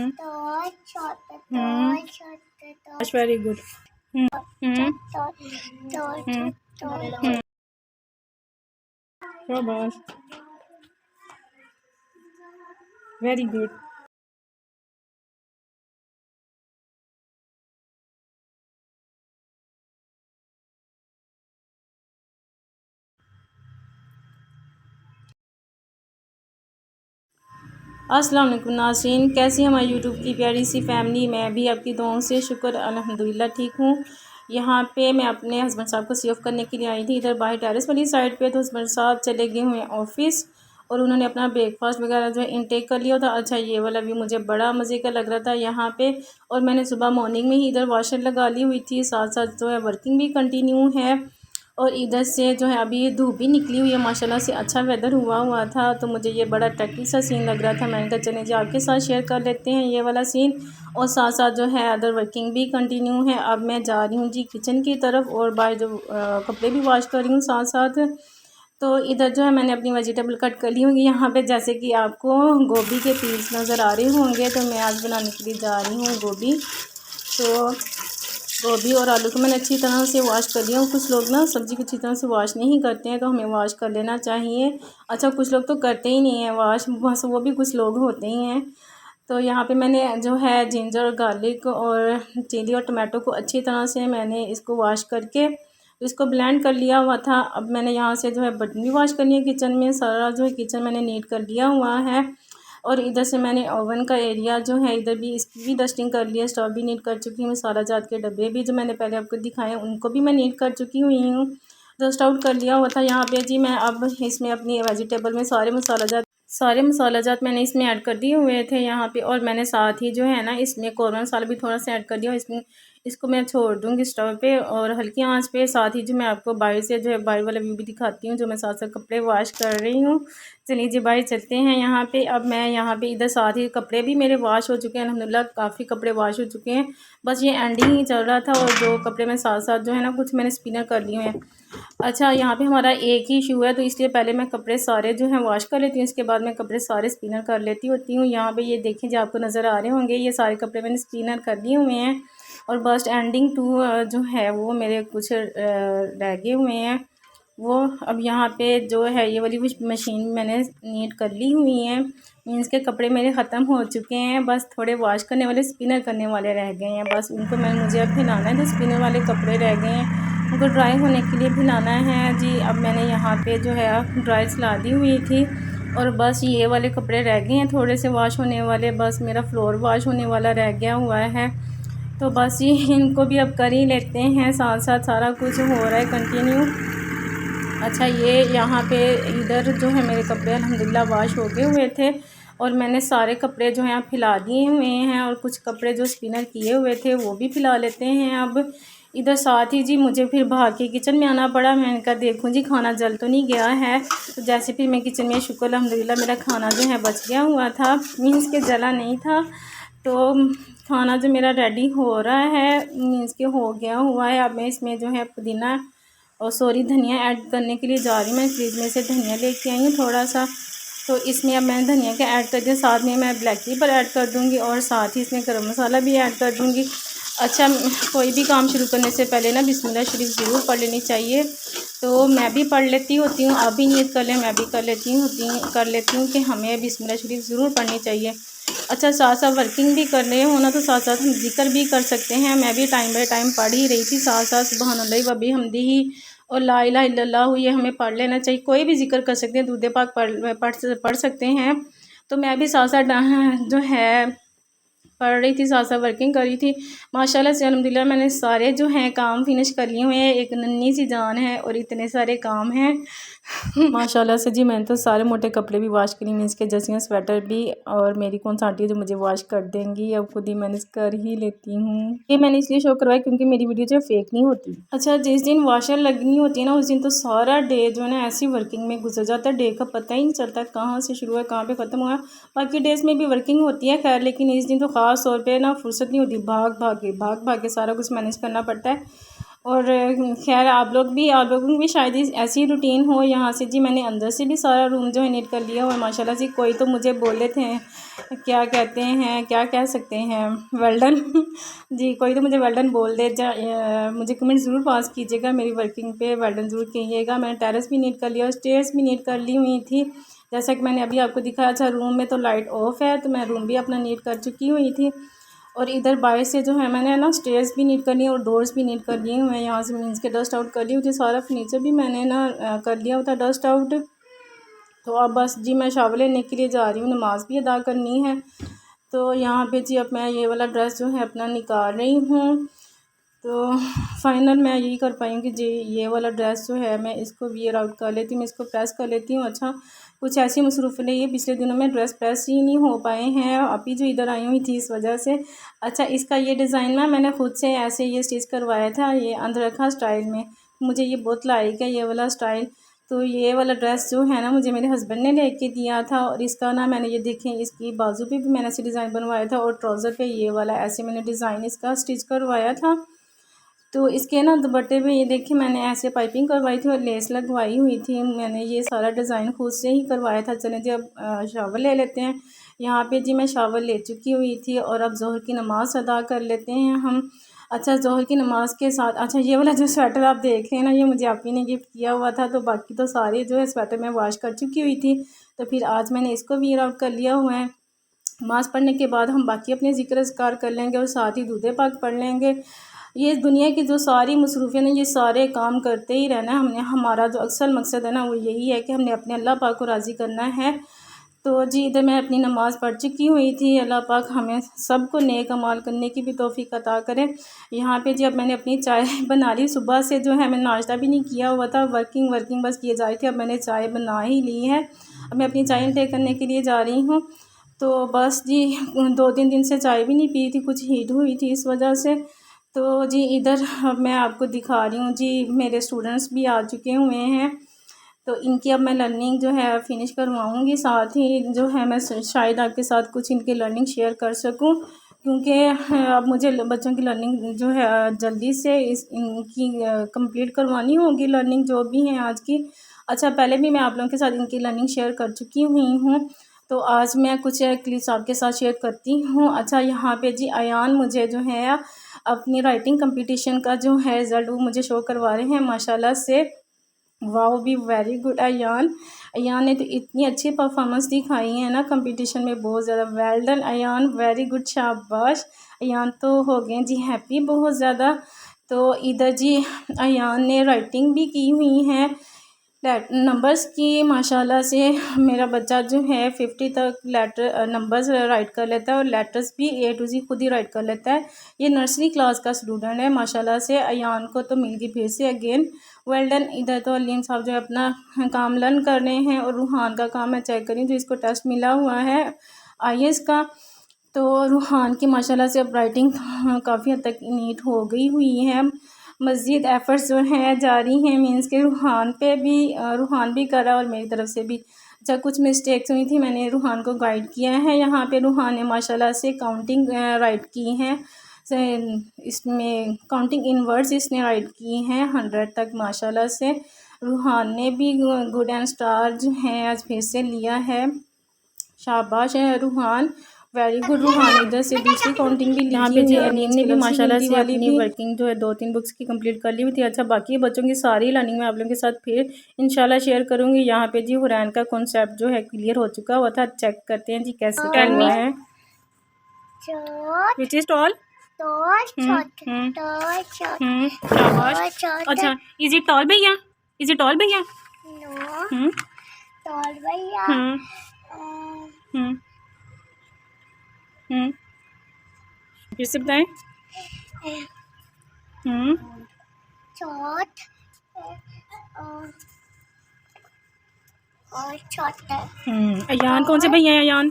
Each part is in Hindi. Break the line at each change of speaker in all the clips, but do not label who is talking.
हम्म, वेरी गुड। हम्म, शाबाश, वेरी गुड। अस्सलाम वालेकुम नाज़रीन, कैसी हमारी यूट्यूब की प्यारी सी फैमिली। मैं भी आपकी दुआओं से शुक्र अल्हम्दुलिल्लाह ठीक हूँ। यहाँ पे मैं अपने हस्बैंड साहब को सी ऑफ करने के लिए आई थी इधर बाहर टेरेस वाली साइड पे। तो हस्बैंड साहब चले गए हुए ऑफिस और उन्होंने अपना ब्रेकफास्ट वगैरह जो है इनटेक कर लिया था। अच्छा, ये वाला भी मुझे बड़ा मज़े का लग रहा था यहाँ पे। और मैंने सुबह मॉर्निंग में ही इधर वॉशर लगा ली हुई थी, साथ साथ जो है वर्किंग भी कंटिन्यू है। और इधर से जो है अभी धूप भी निकली हुई है माशाल्लाह से, अच्छा वेदर हुआ था। तो मुझे ये बड़ा टकी सा सीन लग रहा था। मैंने कहा चलें जी आपके साथ शेयर कर लेते हैं ये वाला सीन। और साथ साथ जो है अदर वर्किंग भी कंटिन्यू है। अब मैं जा रही हूँ जी किचन की तरफ और बाहर जो कपड़े भी वॉश कर रही हूँ साथ साथ। तो इधर जो है मैंने अपनी वेजिटेबल कट कर ली होंगी यहाँ पे, जैसे कि आपको गोभी के पीस नज़र आ रहे होंगे। तो मैं आज बनाने के लिए जा रही हूँ गोभी। तो गोभी और आलू को मैंने अच्छी तरह से वॉश कर लिया हूँ। कुछ लोग ना सब्ज़ी को अच्छी तरह से वॉश नहीं करते हैं, तो हमें वॉश कर लेना चाहिए। अच्छा, कुछ लोग तो करते ही नहीं हैं वॉश, बस वो भी कुछ लोग होते ही हैं। तो यहाँ पे मैंने जो है जिंजर और गार्लिक और चिली और टमाटो को अच्छी तरह से मैंने इसको वॉश करके इसको ब्लेंड कर लिया हुआ था। अब मैंने यहाँ से जो है बर्तन भी वॉश करनी है किचन में, सारा जो है किचन मैंने नीट कर लिया हुआ है। और इधर से मैंने ओवन का एरिया जो है इधर भी इसकी भी डस्टिंग कर लिया, स्टोव भी नीट कर चुकी हूँ। मसाला जात के डब्बे भी जो मैंने पहले आपको दिखाए उनको भी मैं नीट कर चुकी हुई हूँ, डस्ट आउट कर लिया हुआ था यहाँ पे जी। मैं अब इसमें अपनी वेजिटेबल में सारे मसाला जात मैंने इसमें ऐड कर दिए हुए थे यहाँ पे। और मैंने साथ ही जो है ना इसमें कौरमा मसाला भी थोड़ा सा ऐड कर दिया। इसमें इसको मैं छोड़ दूँगी स्टोव पे और हल्की आंच पे। साथ ही जो मैं आपको बाहर से जो है बाहर वाला व्यू भी दिखाती हूँ, जो मैं साथ साथ कपड़े वॉश कर रही हूँ। चलिए जी बाहर चलते हैं यहाँ पे। अब मैं यहाँ पे इधर साथ ही कपड़े भी मेरे वॉश हो चुके हैं अल्हम्दुलिल्लाह, काफ़ी कपड़े वॉश हो चुके हैं। बस ये एंडिंग ही चल रहा था और जो कपड़े मैं साथ साथ जो है ना कुछ मैंने स्पिनर कर लिए हैं। अच्छा, यहाँ पे हमारा एक ही इशू है, तो इसलिए पहले मैं कपड़े सारे जो हैं वॉश कर लेती हूँ, इसके बाद मैं कपड़े सारे स्पिनर कर लेती होती हूँ। यहाँ पे ये देखें जो आपको नज़र आ रहे होंगे, ये सारे कपड़े मैंने स्पिनर कर लिए हुए हैं। और बस एंडिंग टू जो है वो मेरे कुछ रह गए हुए हैं वो। अब यहाँ पे जो है ये वाली मशीन मैंने नीट कर ली हुई है, मीन्स के कपड़े मेरे ख़त्म हो चुके हैं। बस थोड़े वॉश करने वाले स्पिनर करने वाले रह गए हैं, बस उनको मुझे अब हिलाना है। जो स्पिनर वाले कपड़े रह गए हैं उनको ड्राई होने के लिए हिलाना है जी। अब मैंने यहाँ पे जो है ड्राई ला दी हुई थी और बस ये वाले कपड़े रह गए हैं थोड़े से वॉश होने वाले। बस मेरा फ्लोर वॉश होने वाला रह गया हुआ है, तो बस ये इनको भी अब कर ही लेते हैं। साथ साथ सारा कुछ हो रहा है कंटिन्यू। अच्छा, ये यहाँ पे इधर जो है मेरे कपड़े अल्हम्दुलिल्लाह वॉश हो गए हुए थे और मैंने सारे कपड़े जो हैं फैला दिए हुए हैं। और कुछ कपड़े जो स्पिनर किए हुए थे वो भी फैला लेते हैं अब। इधर साथ ही जी मुझे फिर बाहर के किचन में आना पड़ा। मैंने कहा देखूँ जी खाना जल तो नहीं गया है। तो जैसे फिर मैं किचन में, शुक्र अल्हम्दुलिल्लाह मेरा खाना जो है बच गया हुआ था, मीन्स के जला नहीं था। तो खाना जो मेरा रेडी हो रहा है, मीन्स के हो गया हुआ है। अब मैं इसमें जो है पुदीना और धनिया ऐड करने के लिए जा रही हूँ। मैं फ्रिज में से धनिया लेके आई हूँ थोड़ा सा, तो इसमें अब मैंने धनिया का ऐड कर दिया। साथ में मैं ब्लैक पेपर ऐड कर दूँगी और साथ ही इसमें गरम मसाला भी ऐड कर दूँगी। अच्छा, कोई भी काम शुरू करने से पहले ना बिस्मिल्लाह शरीफ ज़रूर पढ़ लेनी चाहिए। तो मैं भी पढ़ लेती होती हूँ, आप भी नियत कर लें, मैं भी कर लेती हूँ कि हमें बिस्मिल्लाह शरीफ ज़रूर पढ़नी चाहिए। अच्छा, साथ साथ वर्किंग भी कर रहे हो ना तो साथ साथ हम जिक्र भी कर सकते हैं। मैं भी टाइम बाय टाइम पढ़ ही रही थी साथ साथ सुबहानल्लाह व बिहम्दिही और ला इलाहा इल्लल्लाह, ये हमें पढ़ लेना चाहिए। कोई भी जिक्र कर सकते हैं, दूध पाक पढ़ सकते हैं। तो मैं भी साथ साथ जो है पढ़ रही थी, साथ साथ वर्किंग कर रही थी। माशाल्लाह से अल्हम्दुलिल्लाह मैंने सारे जो हैं काम फिनिश कर लिए हुए हैं। एक नन्ही सी जान है और इतने सारे काम हैं माशाल्लाह से जी। मैंने तो सारे मोटे कपड़े भी वॉश करी, मीन्स के जैसे स्वेटर भी। और मेरी कौन सा आंटी है जो मुझे वॉश कर देंगी, अब खुद ही मैंने कर ही लेती हूँ। ये मैंने इसलिए शो करवाया क्योंकि मेरी वीडियो जो फेक नहीं होती। अच्छा, जिस दिन वॉशर लगनी होती है ना उस दिन तो सारा डे जो है ना ऐसी वर्किंग में गुजर जाता है। डे का पता ही नहीं चलता कहाँ से शुरू है कहाँ पे ख़त्म हुआ। बाकी डेज में भी वर्किंग होती है खैर, लेकिन इस दिन तो ख़ास तौर पे ना फुर्सत नहीं होती, भाग भाग के सारा कुछ मैनेज करना पड़ता है। और खैर आप लोगों की भी शायद ऐसी रूटीन हो। यहाँ से जी मैंने अंदर से भी सारा रूम जो है नीट कर लिया हुआ है माशाल्लाह से। कोई तो मुझे बोले थे, क्या कहते हैं, क्या कह सकते हैं, वेल्डन जी कोई तो मुझे वेल्डन बोल दे। मुझे कमेंट ज़रूर पास कीजिएगा, मेरी वर्किंग पे वेल्डन ज़रूर कहिएगा। मैंने टेरेस भी नीट कर लिया और स्टेयर्स भी नीट कर ली हुई थी, जैसा कि मैंने अभी आपको दिखाया। अच्छा रूम में तो लाइट ऑफ है, तो मैं रूम भी अपना नीट कर चुकी हुई थी। और इधर बाहर से जो है मैंने ना स्टेयर्स भी नीट कर लिए और डोर्स भी नीट कर लिए हुए हैं। यहाँ से मीन्स के डस्ट आउट कर ली हुई थी, सारा फर्नीचर भी मैंने ना कर लिया होता डस्ट आउट। तो अब बस जी मैं शावर लेने के लिए जा रही हूँ, नमाज़ भी अदा करनी है। तो यहाँ पे जी अब मैं ये वाला ड्रेस जो है अपना निकाल रही हूँ। तो फाइनल मैं यही कर पाई हूँ कि जी ये वाला ड्रेस जो है मैं इसको वियर आउट कर लेती हूँ, मैं इसको प्रेस कर लेती हूँ। अच्छा कुछ ऐसी मसरूफ़ नहीं है, पिछले दिनों में ड्रेस प्रेस ही नहीं हो पाए हैं, अभी जो इधर आई हुई थी इस वजह से। अच्छा इसका ये डिज़ाइन ना मैंने ख़ुद से ऐसे ये स्टिच करवाया था, ये अंदरखा स्टाइल में। मुझे ये बहुत लाइक है ये वाला स्टाइल। तो ये वाला ड्रेस जो है ना मुझे मेरे हस्बैंड ने लेके दिया था, और इसका ना मैंने ये देखें इसकी बाजू पे भी मैंने ऐसे डिज़ाइन बनवाया था, और ट्राउज़र पे ये वाला ऐसे मैंने डिज़ाइन इसका स्टिच करवाया था। तो इसके ना दुपट्टे पे ये देखिए मैंने ऐसे पाइपिंग करवाई थी और लेस लगवाई हुई थी। मैंने ये सारा डिज़ाइन खुद से ही करवाया था। चलें जी अब शावर ले लेते हैं। यहाँ पे जी मैं शावर ले चुकी हुई थी और अब ज़ोहर की नमाज़ अदा कर लेते हैं हम। अच्छा ज़ोहर की नमाज़ के साथ अच्छा ये वाला जो स्वेटर आप देख रहे हैं ना, ये मुझे आप ही ने गिफ्ट किया हुआ था। तो बाकी तो सारे जो है स्वेटर मैं वॉश कर चुकी हुई थी, तो फिर आज मैंने इसको वियर आउट कर लिया हुआ है। नमाज़ पढ़ने के बाद हम बाकी अपने ज़िक्र अज़कार कर लेंगे और साथ ही दूध पाक पढ़ लेंगे। ये दुनिया की जो सारी मसरूफ़ियत हैं ये सारे काम करते ही रहना है हमने। हमारा जो असल मकसद है ना वो यही है कि हमने अपने अल्लाह पाक को राज़ी करना है। तो जी इधर मैं अपनी नमाज़ पढ़ चुकी हुई थी। अल्लाह पाक हमें सबको नेक अमाल करने की भी तौफ़ीक अता करें। यहाँ पे जी अब मैंने अपनी चाय बना ली। सुबह से जो है मैंने नाश्ता भी नहीं किया हुआ था, वर्किंग बस किए जा रही थी। अब मैंने चाय बना ही ली है, अब मैं अपनी चाय इंटेक करने के लिए जा रही हूँ। तो बस जी 2-3 दिन से चाय भी नहीं पी थी, कुछ हीट हुई थी इस वजह से। तो जी इधर अब मैं आपको दिखा रही हूँ जी मेरे स्टूडेंट्स भी आ चुके हुए हैं, तो इनकी अब मैं लर्निंग जो है फ़िनिश करवाऊँगी। साथ ही जो है मैं शायद आपके साथ कुछ इनकी लर्निंग शेयर कर सकूँ, क्योंकि अब मुझे बच्चों की लर्निंग जो है जल्दी से इनकी कंप्लीट करवानी होगी, लर्निंग जो भी है आज की। अच्छा पहले भी मैं आप लोगों के साथ इनकी लर्निंग शेयर कर चुकी हुई हूँ, तो आज मैं कुछ क्लिप्स आपके साथ शेयर करती हूँ। अच्छा यहाँ पे जी अयान मुझे जो है अपनी राइटिंग कंपटीशन का जो है रिज़ल्ट वो मुझे शो करवा रहे हैं माशाल्लाह से। वाओ भी वेरी गुड अयान। अयान ने तो इतनी अच्छी परफॉर्मेंस दिखाई है ना कंपटीशन में, बहुत ज़्यादा well done Ayaan, very good, शाबाश। अयान तो हो गए जी हैप्पी बहुत ज़्यादा। तो इधर जी अयान ने राइटिंग भी की हुई है नंबर्स की माशाल्लाह से। मेरा बच्चा जो है 50 तक लेटर नंबर्स राइट कर लेता है और लेटर्स भी A to Z खुद ही राइट कर लेता है। ये नर्सरी क्लास का स्टूडेंट है माशाल्लाह से। अयान को तो मिल गई फिर से अगेन वेल डन। इधर तो अलीम साहब जो है अपना काम लर्न कर रहे हैं, और रूहान का काम मैं चेक करी जो इसको टेस्ट मिला हुआ है IAS का। तो रूहान की माशाल्लाह से अब राइटिंग काफ़ी हद तक नीट हो गई हुई है। मज़ीद एफ़र्ट्स जो हैं जारी हैं, मीन्स के रूहान पे भी रूहान भी करा और मेरी तरफ से भी। अच्छा कुछ मिस्टेक्स हुई थी, मैंने रूहान को गाइड किया है। यहाँ पे रूहान ने माशाल्लाह से काउंटिंग राइट की हैं, इसमें काउंटिंग इन वर्ड्स इसने राइट की हैं 100 तक माशाल्लाह से। रूहान ने भी गुड एंड स्टार जो है आज फिर से लिया है, शाबाश है रूहान, वेरी गुड रूहान। इधर से दूसरी काउंटिंग भी
यहाँ
लिखी
पे
हुई
जी
है और
अलीम
मीन्स
ने
के
भी
लफ्ज़ी
माशाल्लाह
हिंदी
से
वाली
अपनी
भी।
वर्किंग जो है 2-3 बुक्स की कंप्लीट कर ली हुई थी। अच्छा बाकी बच्चों की सारी लर्निंग मैं आप लोगों के साथ फिर इंशाल्लाह शेयर करूँगी। यहाँ पे जी हुरैन का कॉन्सेप्ट जो है क्लियर हो चुका हुआ था, चेक करते हैं जी कैसे क्या हुआ है। विच इज टॉल, शाबाश। अच्छा इज इट टॉल भैया, इज इट टॉल भैया,
टॉल भैया,
फिर से बताएं।
चौथ और छोटे।
अयान कौन से भैया हैं अयान?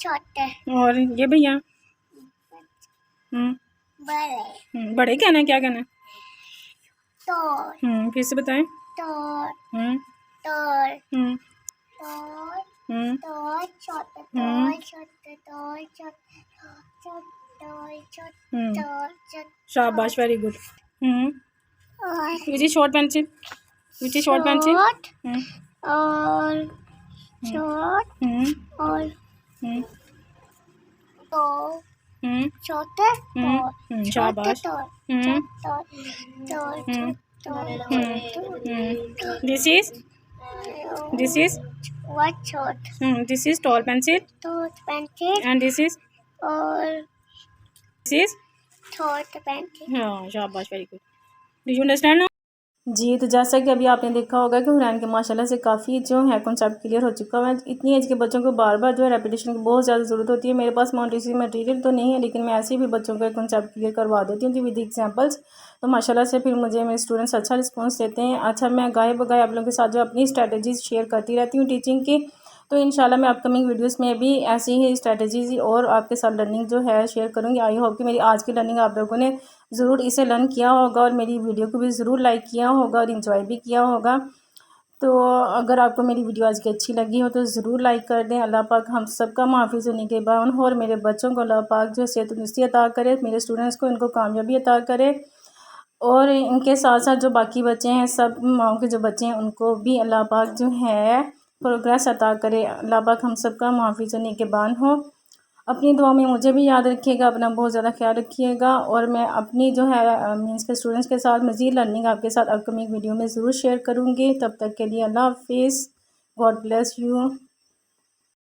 छोटे
और ये भैया
बड़े।
बड़े कहना है, क्या कहना है?
तोड़
फिर से बताएं।
तोड़
हम्म
तोड़
हम्म
तोड़
हम्म
तोड़ छोटे तोड़ छोटे तोड़ छोटे तोड़ छोटे तोड़ छोटे।
शाबाश वेरी गुड।
और
which is short pencil? Which is short pencil?
Short और शॉर्ट और तो छोटे तो
शाबाश। This is
what short
this is tall pencil
to pencil
and this
और
इज
short pencil
हाँ शाबाश, very good. Do you understand now?
जी, तो जैसा कि अभी आपने देखा होगा कि हुरैन के माशाल्लाह से काफ़ी जो है कॉन्सेप्ट क्लियर हो चुका है। इतनी एज के बच्चों को बार बार जो है रेपिटेशन की बहुत ज़्यादा ज़रूरत होती है। मेरे पास मॉन्टेसरी मटेरियल तो नहीं है, लेकिन मैं ऐसे ही भी बच्चों का कॉन्सेप्ट क्लियर करवा देती हूँ विद एग्जांपल्स। तो माशाल्लाह से फिर मुझे मेरे स्टूडेंट्स अच्छा रिस्पॉन्स देते हैं। अच्छा, मैं गाए बगाए आप लोगों के साथ जो अपनी स्ट्रेटजीज़ शेयर करती रहती हूँ टीचिंग की। तो इंशाल्लाह मैं अपकमिंग वीडियोस में भी ऐसी ही स्ट्रेटजीज़ और आपके साथ लर्निंग जो है शेयर करूँगी। आई होप कि मेरी आज की लर्निंग आप लोगों ने ज़रूर इसे लर्न किया होगा और मेरी वीडियो को भी ज़रूर लाइक किया होगा और इन्जॉय भी किया होगा। तो अगर आपको मेरी वीडियो आज की अच्छी लगी हो तो ज़रूर लाइक कर दें। अल्लाह पाक हम सबका माफ़िज़ होने के बाद हो और मेरे बच्चों को अल्लाह पाक जो सेहत तंदुरुस्ती अता करे, मेरे स्टूडेंट्स को इनको कामयाबी अता करे और इनके साथ साथ जो बाकी बच्चे हैं, सब माओं के जो बच्चे हैं, उनको भी अल्लाह पाक जो है प्रोग्रेस अता करे। अल्लाह पाक हम सबका माफ़िज़ होने के बाद हो। अपनी दुआ में मुझे भी याद रखिएगा, अपना बहुत ज़्यादा ख्याल रखिएगा और मैं अपनी जो है मीन्स के स्टूडेंट्स के साथ मज़ीद लर्निंग आपके साथ अपकमिंग वीडियो में ज़रूर शेयर करूँगी। तब तक के लिए अल्लाह हाफिज़। God bless you.